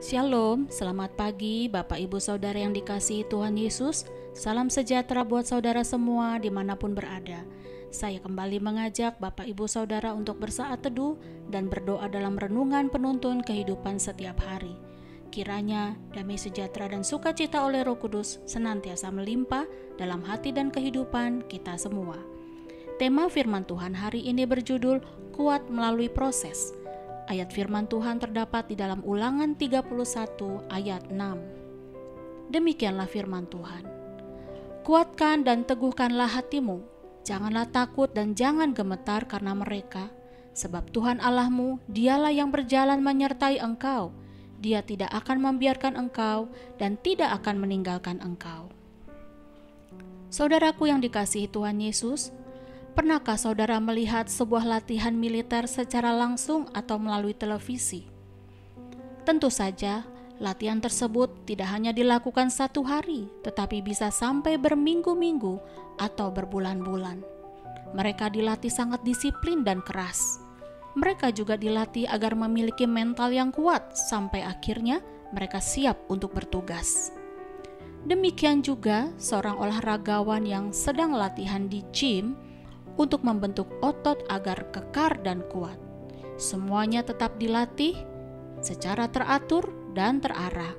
Shalom, selamat pagi Bapak Ibu Saudara yang dikasihi Tuhan Yesus. Salam sejahtera buat saudara semua dimanapun berada. Saya kembali mengajak Bapak Ibu Saudara untuk bersaat teduh dan berdoa dalam renungan penuntun kehidupan setiap hari. Kiranya damai sejahtera dan sukacita oleh Roh Kudus senantiasa melimpah dalam hati dan kehidupan kita semua. Tema firman Tuhan hari ini berjudul Kuat Melalui Proses. Ayat firman Tuhan terdapat di dalam Ulangan 31 ayat 6. Demikianlah firman Tuhan. Kuatkan dan teguhkanlah hatimu, janganlah takut dan jangan gemetar karena mereka, sebab Tuhan Allahmu, dialah yang berjalan menyertai engkau. Dia tidak akan membiarkan engkau dan tidak akan meninggalkan engkau. Saudaraku yang dikasihi Tuhan Yesus, pernahkah saudara melihat sebuah latihan militer secara langsung atau melalui televisi? Tentu saja, latihan tersebut tidak hanya dilakukan satu hari, tetapi bisa sampai berminggu-minggu atau berbulan-bulan. Mereka dilatih sangat disiplin dan keras. Mereka juga dilatih agar memiliki mental yang kuat sampai akhirnya mereka siap untuk bertugas. Demikian juga seorang olahragawan yang sedang latihan di gym untuk membentuk otot agar kekar dan kuat. Semuanya tetap dilatih secara teratur dan terarah.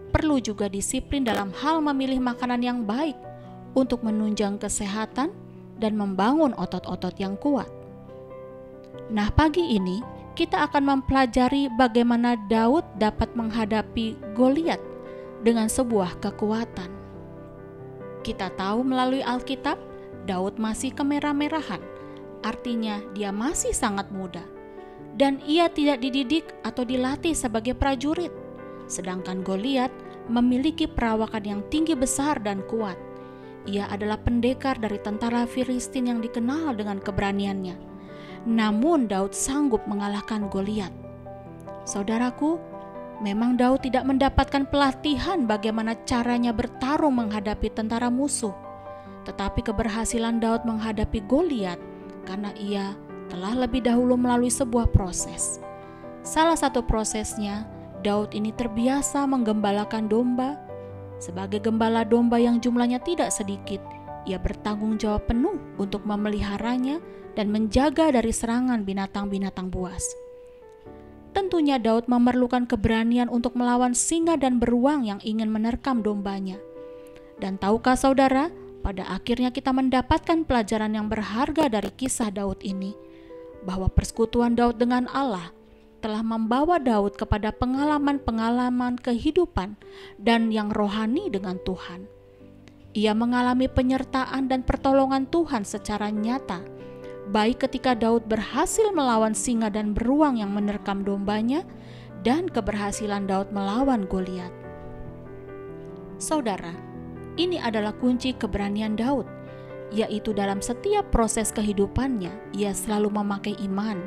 Perlu juga disiplin dalam hal memilih makanan yang baik untuk menunjang kesehatan dan membangun otot-otot yang kuat. Nah, pagi ini kita akan mempelajari bagaimana Daud dapat menghadapi Goliat dengan sebuah kekuatan. Kita tahu melalui Alkitab, Daud masih kemerah-merahan, artinya dia masih sangat muda, dan ia tidak dididik atau dilatih sebagai prajurit. Sedangkan Goliat memiliki perawakan yang tinggi besar dan kuat. Ia adalah pendekar dari tentara Filistin yang dikenal dengan keberaniannya. Namun Daud sanggup mengalahkan Goliat. Saudaraku, memang Daud tidak mendapatkan pelatihan bagaimana caranya bertarung menghadapi tentara musuh. Tetapi keberhasilan Daud menghadapi Goliat karena ia telah lebih dahulu melalui sebuah proses. Salah satu prosesnya, Daud ini terbiasa menggembalakan domba. Sebagai gembala domba yang jumlahnya tidak sedikit, ia bertanggung jawab penuh untuk memeliharanya dan menjaga dari serangan binatang-binatang buas. Tentunya Daud memerlukan keberanian untuk melawan singa dan beruang yang ingin menerkam dombanya. Dan tahukah saudara, pada akhirnya kita mendapatkan pelajaran yang berharga dari kisah Daud ini, bahwa persekutuan Daud dengan Allah telah membawa Daud kepada pengalaman-pengalaman kehidupan dan yang rohani dengan Tuhan. Ia mengalami penyertaan dan pertolongan Tuhan secara nyata, baik ketika Daud berhasil melawan singa dan beruang yang menerkam dombanya, dan keberhasilan Daud melawan Goliat. Saudara, ini adalah kunci keberanian Daud, yaitu dalam setiap proses kehidupannya, ia selalu memakai iman.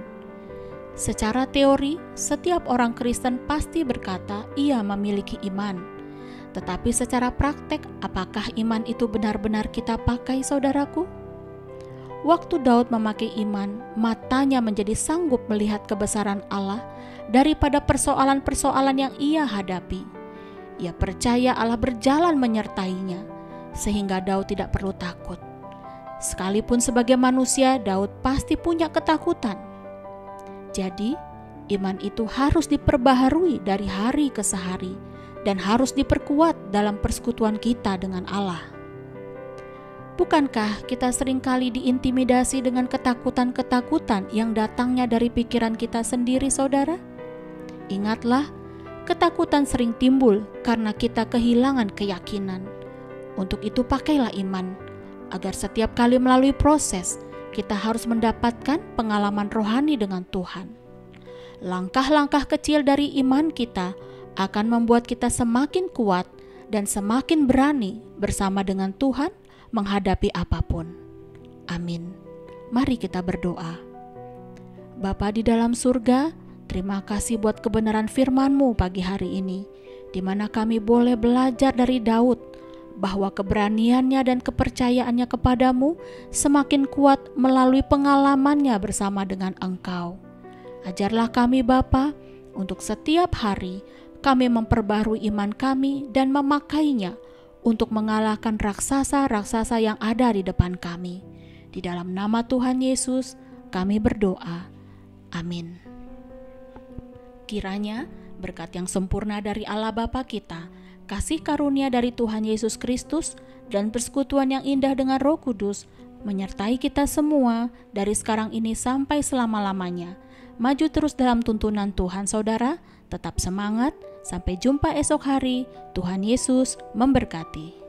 Secara teori, setiap orang Kristen pasti berkata ia memiliki iman. Tetapi secara praktek, apakah iman itu benar-benar kita pakai, saudaraku? Waktu Daud memakai iman, matanya menjadi sanggup melihat kebesaran Allah daripada persoalan-persoalan yang ia hadapi. Ia percaya Allah berjalan menyertainya, sehingga Daud tidak perlu takut. Sekalipun sebagai manusia, Daud pasti punya ketakutan. Jadi, iman itu harus diperbaharui dari hari ke hari dan harus diperkuat dalam persekutuan kita dengan Allah. Bukankah kita seringkali diintimidasi dengan ketakutan-ketakutan yang datangnya dari pikiran kita sendiri, saudara? Ingatlah, ketakutan sering timbul karena kita kehilangan keyakinan. Untuk itu pakailah iman, agar setiap kali melalui proses, kita harus mendapatkan pengalaman rohani dengan Tuhan. Langkah-langkah kecil dari iman kita akan membuat kita semakin kuat dan semakin berani bersama dengan Tuhan menghadapi apapun. Amin. Mari kita berdoa. Bapa di dalam surga, terima kasih buat kebenaran firman-Mu pagi hari ini, di mana kami boleh belajar dari Daud, bahwa keberaniannya dan kepercayaannya kepadamu semakin kuat melalui pengalamannya bersama dengan Engkau. Ajarlah kami Bapa, untuk setiap hari kami memperbarui iman kami dan memakainya untuk mengalahkan raksasa-raksasa yang ada di depan kami. Di dalam nama Tuhan Yesus, kami berdoa. Amin. Kiranya berkat yang sempurna dari Allah Bapa kita, kasih karunia dari Tuhan Yesus Kristus, dan persekutuan yang indah dengan Roh Kudus menyertai kita semua dari sekarang ini sampai selama-lamanya. Maju terus dalam tuntunan Tuhan, saudara. Tetap semangat. Sampai jumpa esok hari. Tuhan Yesus memberkati.